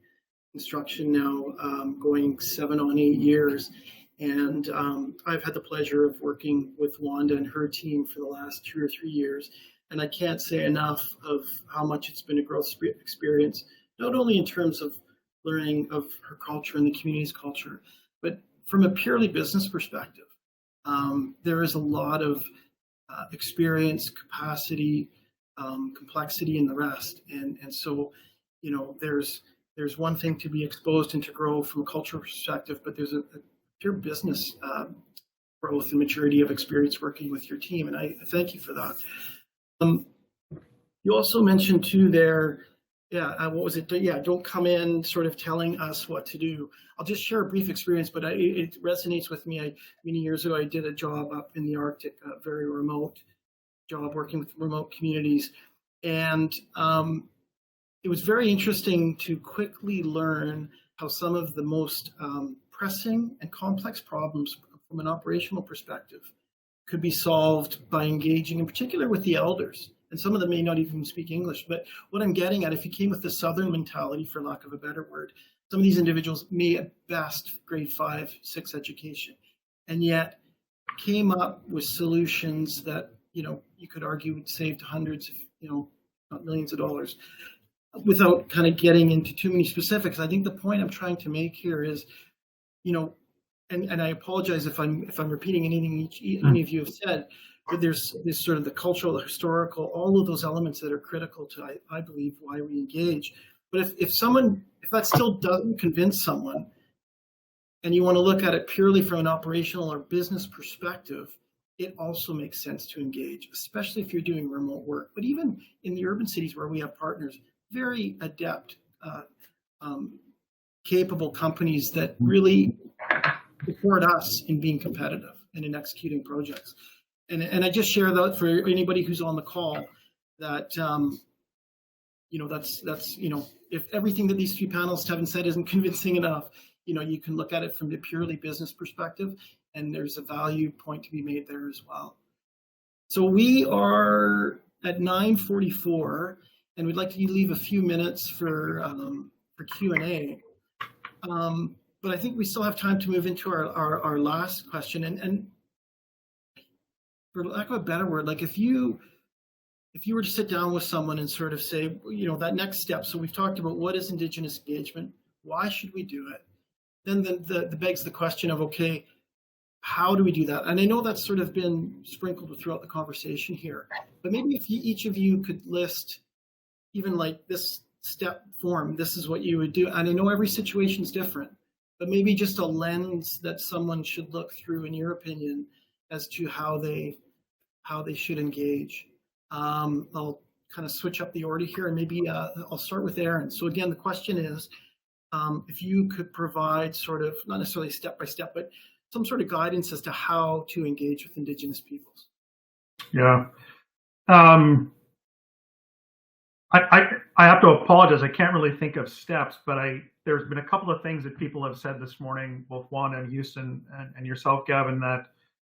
Speaker 1: Construction now, going 7 on 8 years. And I've had the pleasure of working with Wanda and her team for the last 2 or 3 years. And I can't say enough of how much it's been a growth experience, not only in terms of learning of her culture and the community's culture, but from a purely business perspective. There is a lot of experience, capacity, complexity, and the rest. And so, you know, there's one thing to be exposed and to grow from a cultural perspective, but there's a pure business growth and maturity of experience working with your team. And I thank you for that. You also mentioned too there, what was it? Yeah, don't come in sort of telling us what to do. I'll just share a brief experience, but it resonates with me. Many years ago, I did a job up in the Arctic, a very remote job working with remote communities. And it was very interesting to quickly learn how some of the most pressing and complex problems from an operational perspective could be solved by engaging in particular with the elders. And some of them may not even speak English, but what I'm getting at, if you came with the Southern mentality, for lack of a better word, some of these individuals may at best grade 5, 6 education, and yet came up with solutions that, you know, you could argue would save hundreds, you know, not millions of dollars, without kind of getting into too many specifics. I think the point I'm trying to make here is, you know, and I apologize if I'm repeating anything any of you have said, but there's this sort of the cultural, the historical, all of those elements that are critical to, I believe, why we engage. But if that still doesn't convince someone, and you want to look at it purely from an operational or business perspective, it also makes sense to engage, especially if you're doing remote work. But even in the urban cities where we have partners, very adept, capable companies that really support us in being competitive and in executing projects. And I just share that for anybody who's on the call, that you know, that's you know, if everything that these 3 panelists haven't said isn't convincing enough, you know, you can look at it from the purely business perspective, and there's a value point to be made there as well. So we are at 9:44, and we'd like to leave a few minutes for Q&A. But I think we still have time to move into our last question. And for lack of a better word, like if you were to sit down with someone and sort of say, you know, that next step, so we've talked about what is Indigenous engagement, why should we do it? Then the begs the question of, okay, how do we do that? And I know that's sort of been sprinkled throughout the conversation here, but maybe if each of you could list even like this step form. This is what you would do. And I know every situation is different, but maybe just a lens that someone should look through, in your opinion, as to how they should engage. I'll kind of switch up the order here, and maybe I'll start with Aaron. So again, the question is, if you could provide sort of, not necessarily step by step, but some sort of guidance as to how to engage with Indigenous peoples.
Speaker 4: Yeah. I have to apologize. I can't really think of steps, but there's been a couple of things that people have said this morning, both Wanda and Houston and yourself, Gavin, that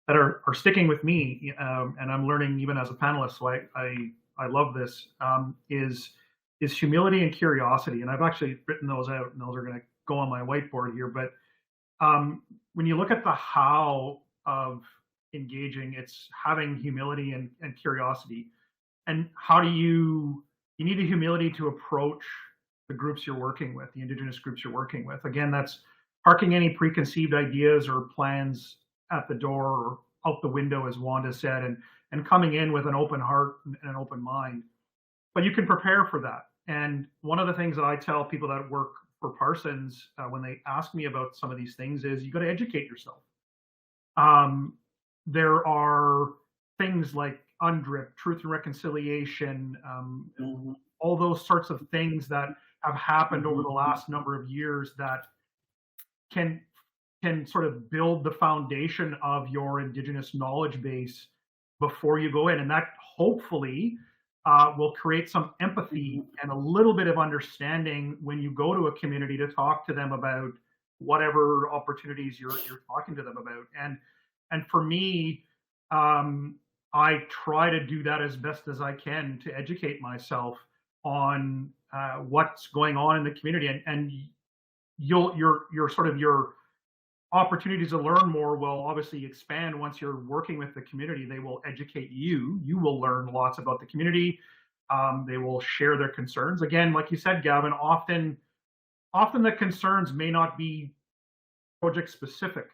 Speaker 4: are sticking with me, and I'm learning even as a panelist. So I love this. Is humility and curiosity, and I've actually written those out, and those are going to go on my whiteboard here. But when you look at the how of engaging, it's having humility and curiosity. And how do you need the humility to approach the groups you're working with, the Indigenous groups you're working with. Again, that's parking any preconceived ideas or plans at the door or out the window, as Wanda said, and coming in with an open heart and an open mind. But you can prepare for that. And one of the things that I tell people that work for Parsons when they ask me about some of these things is you got to educate yourself. There are things like UNDRIP, Truth and Reconciliation, all those sorts of things that have happened over the last number of years that can sort of build the foundation of your Indigenous knowledge base before you go in. And that hopefully will create some empathy and a little bit of understanding when you go to a community to talk to them about whatever opportunities you're talking to them about. And for me, I try to do that as best as I can to educate myself on what's going on in the community, and your opportunities to learn more will obviously expand once you're working with the community. They will educate you. You will learn lots about the community. They will share their concerns. Again, like you said, Gavin, often the concerns may not be project specific,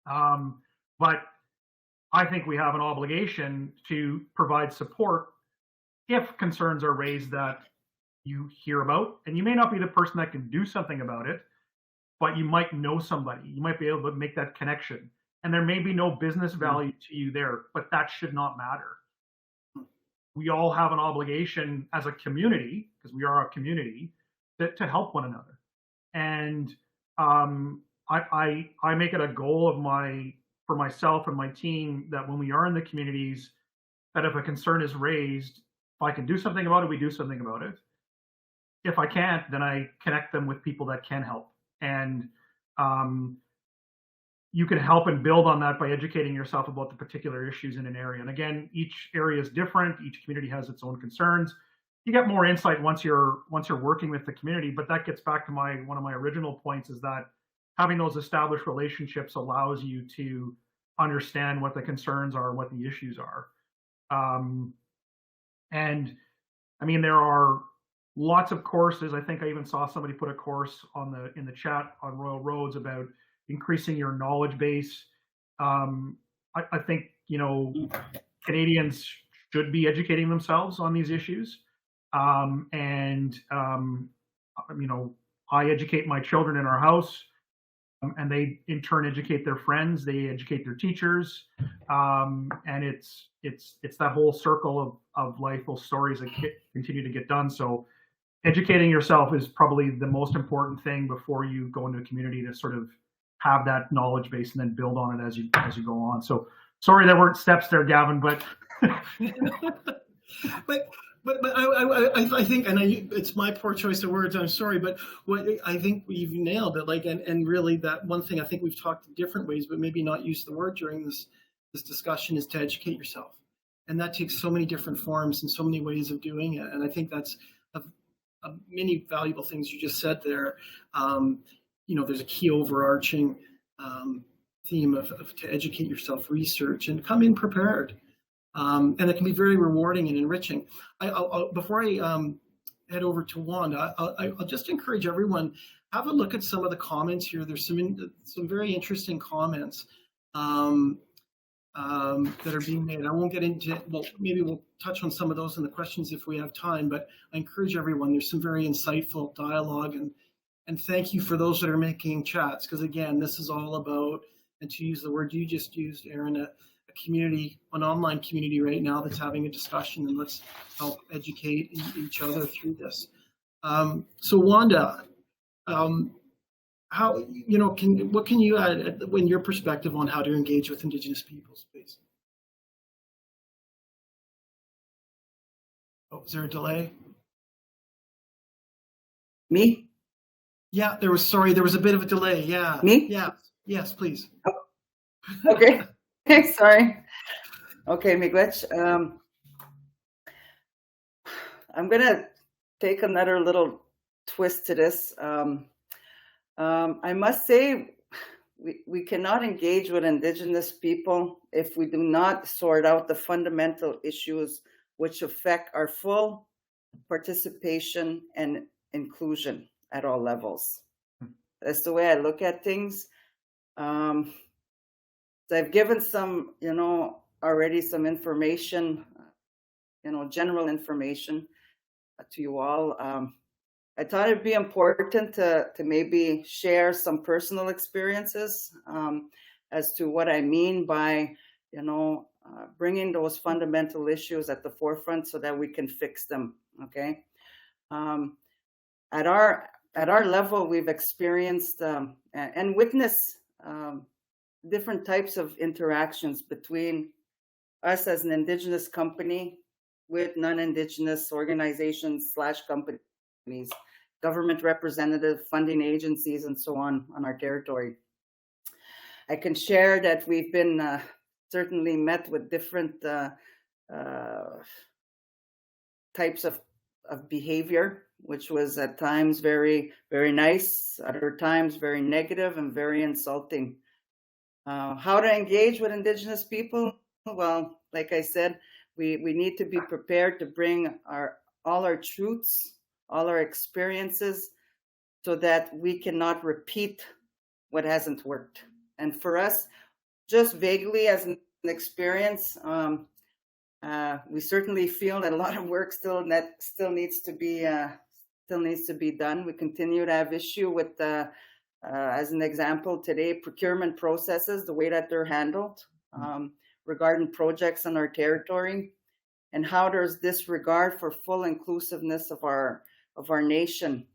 Speaker 4: but I think we have an obligation to provide support if concerns are raised that you hear about. And you may not be the person that can do something about it, but you might know somebody. You might be able to make that connection. And there may be no business value to you there, but that should not matter. We all have an obligation as a community, because we are a community, to help one another. And I make it a goal for myself and my team that when we are in the communities, that if a concern is raised, if I can do something about it, we do something about it. If I can't, then I connect them with people that can help. And you can help and build on that by educating yourself about the particular issues in an area. And again, each area is different. Each community has its own concerns. You get more insight once you're working with the community. But that gets back to one of my original points, is that having those established relationships allows you to understand what the concerns are and what the issues are. And I mean, there are lots of courses. I think I even saw somebody put a course in the chat on Royal Roads about increasing your knowledge base. I think, Canadians should be educating themselves on these issues. I educate my children in our house, and they in turn educate their friends. They educate their teachers, and it's that whole circle of life, those stories that continue to get done. So educating yourself is probably the most important thing before you go into a community, to sort of have that knowledge base and then build on it as you go on. So sorry there weren't steps there, Gavin, but
Speaker 1: But I think, and it's my poor choice of words, I'm sorry, but what I think you've nailed it. And really that one thing I think we've talked in different ways, but maybe not used the word during this discussion, is to educate yourself. And that takes so many different forms and so many ways of doing it. And I think that's many valuable things you just said there. There's a key overarching theme of to educate yourself, research, and come in prepared. And it can be very rewarding and enriching. Before I head over to Wanda, I'll just encourage everyone, have a look at some of the comments here. There's some very interesting comments. that are being made. I won't get into, well, maybe we'll touch on some of those in the questions if we have time, but I encourage everyone, there's some very insightful dialogue, and thank you for those that are making chats, because again, this is all about, and to use the word you just used, Aaron, a community, an online community right now that's having a discussion, and let's help educate each other through this. So Wanda, how, what can you add in your perspective on how to engage with Indigenous peoples, please? Oh, is there a delay?
Speaker 2: Me?
Speaker 1: Yeah, there was a bit of a delay. Yeah.
Speaker 2: Me?
Speaker 1: Yeah. Yes, please.
Speaker 2: Okay. Sorry. Okay, Miigwech. I'm gonna take another little twist to this. I must say, we cannot engage with Indigenous people if we do not sort out the fundamental issues which affect our full participation and inclusion at all levels. That's the way I look at things. So I've given some, already some information, general information to you all. I thought it'd be important to maybe share some personal experiences as to what I mean by, bringing those fundamental issues at the forefront so that we can fix them. Okay. At our level, we've experienced and witnessed different types of interactions between us as an Indigenous company with non-Indigenous organizations / companies, government representative, funding agencies, and so on our territory. I can share that we've been certainly met with different types of behavior, which was at times very, very nice, other times very negative and very insulting. How to engage with Indigenous people? Well, like I said, we need to be prepared to bring all our truths, all our experiences, so that we cannot repeat what hasn't worked. And for us, just vaguely as an experience, we certainly feel that a lot of work still needs to be done. We continue to have issue with, as an example today, procurement processes, the way that they're handled regarding projects in our territory, and how there's disregard for full inclusiveness of our nation,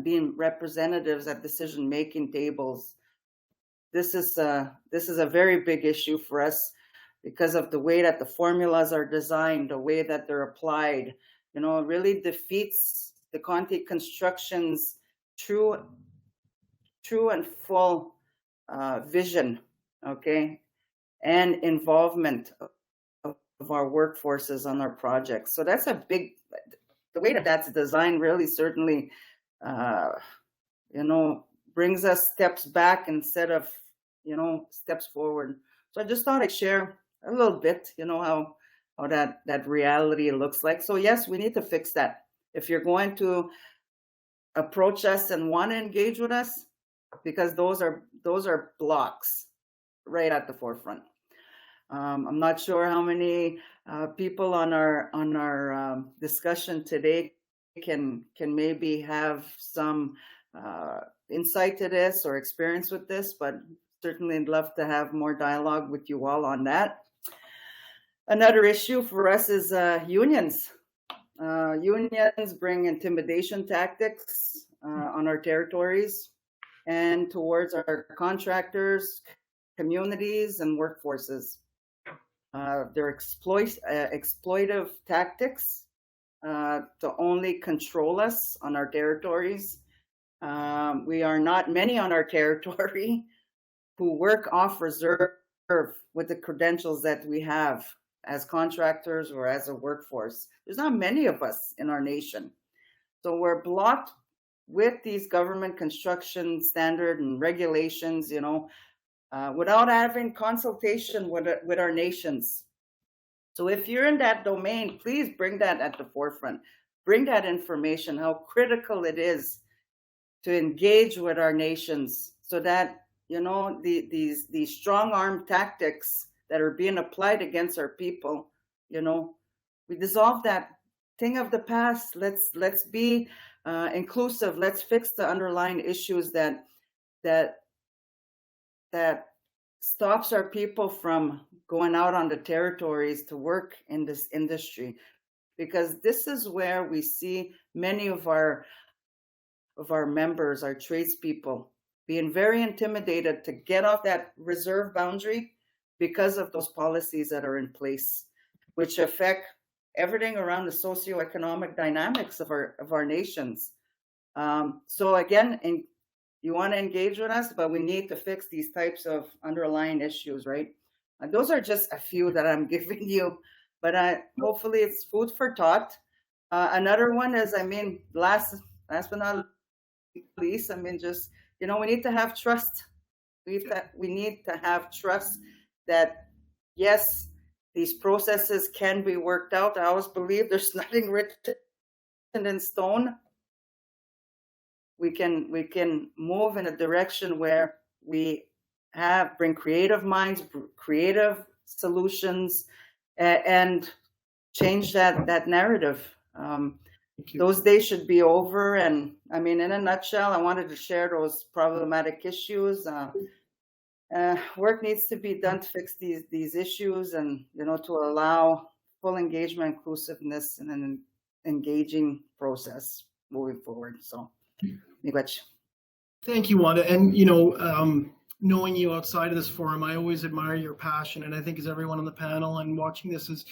Speaker 2: being representatives at decision-making tables. This is a very big issue for us because of the way that the formulas are designed, the way that they're applied. It really defeats the Conti Construction's true and full vision, okay, and involvement of our workforces on our projects. So that's the way that that's designed really certainly, brings us steps back instead of, steps forward. So I just thought I'd share a little bit, how that reality looks like. So yes, we need to fix that. If you're going to approach us and want to engage with us, because those are blocks right at the forefront. I'm not sure how many people on our discussion today can maybe have some insight to this or experience with this, but certainly I'd love to have more dialogue with you all on that. Another issue for us is unions. Unions bring intimidation tactics on our territories and towards our contractors, communities, and workforces. They're exploitive tactics to only control us on our territories. We are not many on our territory who work off reserve with the credentials that we have as contractors or as a workforce. There's not many of us in our nation. So we're blocked with these government construction standard and regulations, without having consultation with our nations. So if you're in that domain, please bring that at the forefront. Bring that information, how critical it is to engage with our nations so that you know, these strong arm tactics that are being applied against our people, you know, we dissolve that thing of the past. Let's be inclusive. Let's fix the underlying issues that stops our people from going out on the territories to work in this industry, because this is where we see many of our members, our tradespeople, being very intimidated to get off that reserve boundary because of those policies that are in place, which affect everything around the socioeconomic dynamics of our nations. So again, you want to engage with us, but we need to fix these types of underlying issues, right? And those are just a few that I'm giving you, but hopefully it's food for thought. Another one is, I mean, last but not least, I mean, just, you know, we need to have trust. We need to have trust that, yes, these processes can be worked out. I always believe there's nothing written in stone. We can move in a direction where we bring creative minds, creative solutions, and change that narrative. Those days should be over. And I mean, in a nutshell, I wanted to share those problematic issues. Work needs to be done to fix these issues, and, you know, to allow full engagement, inclusiveness, and an engaging process moving forward. So,
Speaker 1: thank you, Wanda. And, you know, knowing you outside of this forum, I always admire your passion, and I think as everyone on the panel and watching this, is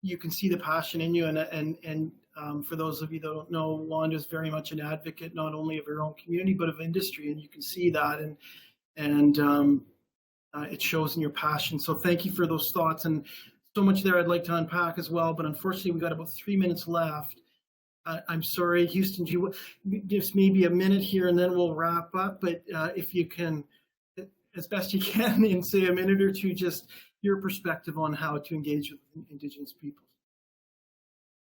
Speaker 1: you can see the passion in you. And for those of you that don't know, Wanda is very much an advocate, not only of her own community but of industry, and you can see that, and it shows in your passion. So thank you for those thoughts, and so much there I'd like to unpack as well, but unfortunately we've got about 3 minutes left. I'm sorry, Houston, just maybe a minute here and then we'll wrap up, but if you can, as best you can, in say a minute or two, just your perspective on how to engage with Indigenous people.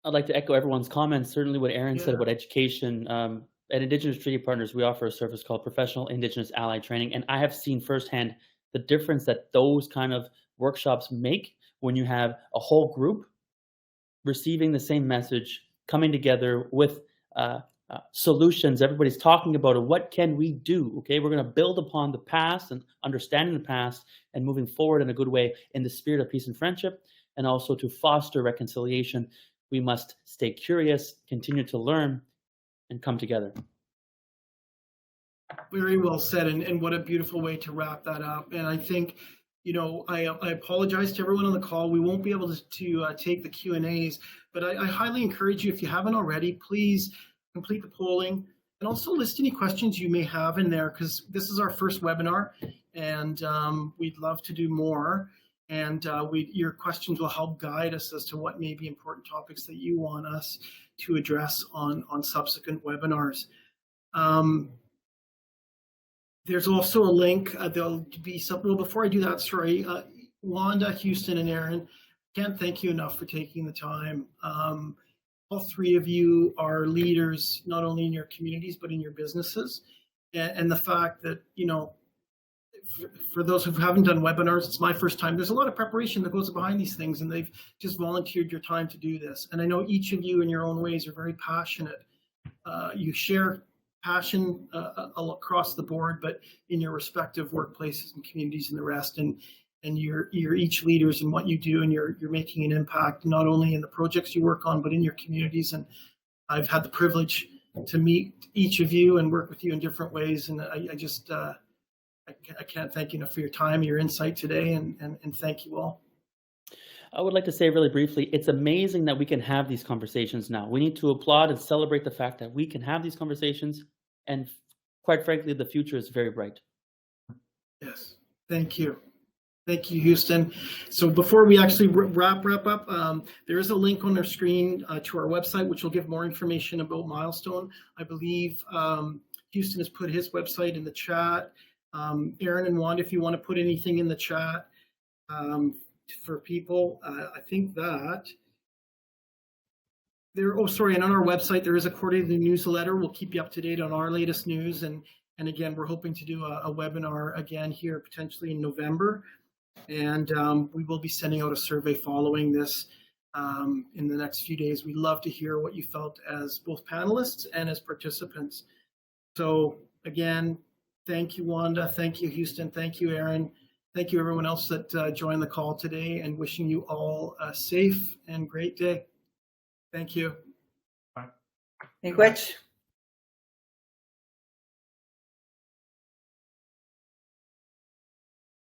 Speaker 3: I'd like to echo everyone's comments. Certainly what Aaron said about education. At Indigenous Treaty Partners, we offer a service called Professional Indigenous Ally Training, and I have seen firsthand the difference that those kind of workshops make when you have a whole group receiving the same message, coming together with solutions. Everybody's talking about it. What can we do? Okay, we're going to build upon the past and understanding the past and moving forward in a good way in the spirit of peace and friendship, and also to foster reconciliation. We must stay curious, continue to learn, and come together.
Speaker 1: Very well said, and what a beautiful way to wrap that up. And I think, you know, I apologize to everyone on the call. We won't be able to take the Q&As, but I highly encourage you, if you haven't already, please complete the polling and also list any questions you may have in there, because this is our first webinar, and we'd love to do more. And your questions will help guide us as to what may be important topics that you want us to address on subsequent webinars. There's also a link. There'll be something. Well, before I do that, sorry, Wanda, Houston, and Aaron, can't thank you enough for taking the time. All three of you are leaders, not only in your communities, but in your businesses. And the fact that, you know, for those who haven't done webinars, it's my first time. There's a lot of preparation that goes behind these things, and they've just volunteered your time to do this. And I know each of you in your own ways are very passionate. You share passion across the board, but in your respective workplaces and communities and the rest. And you're each leaders in what you do, and you're making an impact not only in the projects you work on, but in your communities. And I've had the privilege to meet each of you and work with you in different ways. And I can't thank you enough for your time, your insight today, and thank you all.
Speaker 3: I would like to say really briefly, it's amazing that we can have these conversations now. We need to applaud and celebrate the fact that we can have these conversations, and quite frankly, the future is very bright.
Speaker 1: Yes, thank you. Thank you, Houston. So before we actually wrap up, there is a link on our screen to our website, which will give more information about Milestone. I believe Houston has put his website in the chat. Aaron and Wanda, if you want to put anything in the chat for people, I think that there, and on our website, there is a quarterly newsletter. We'll keep you up to date on our latest news, and And again, we're hoping to do a webinar again here potentially in November. And we will be sending out a survey following this in the next few days. We'd love to hear what you felt as both panelists and as participants. So again, thank you, Wanda. Thank you, Houston. Thank you, Aaron. Thank you, everyone else that joined the call today, and wishing you all a safe and great day. Thank you.
Speaker 2: Miigwech.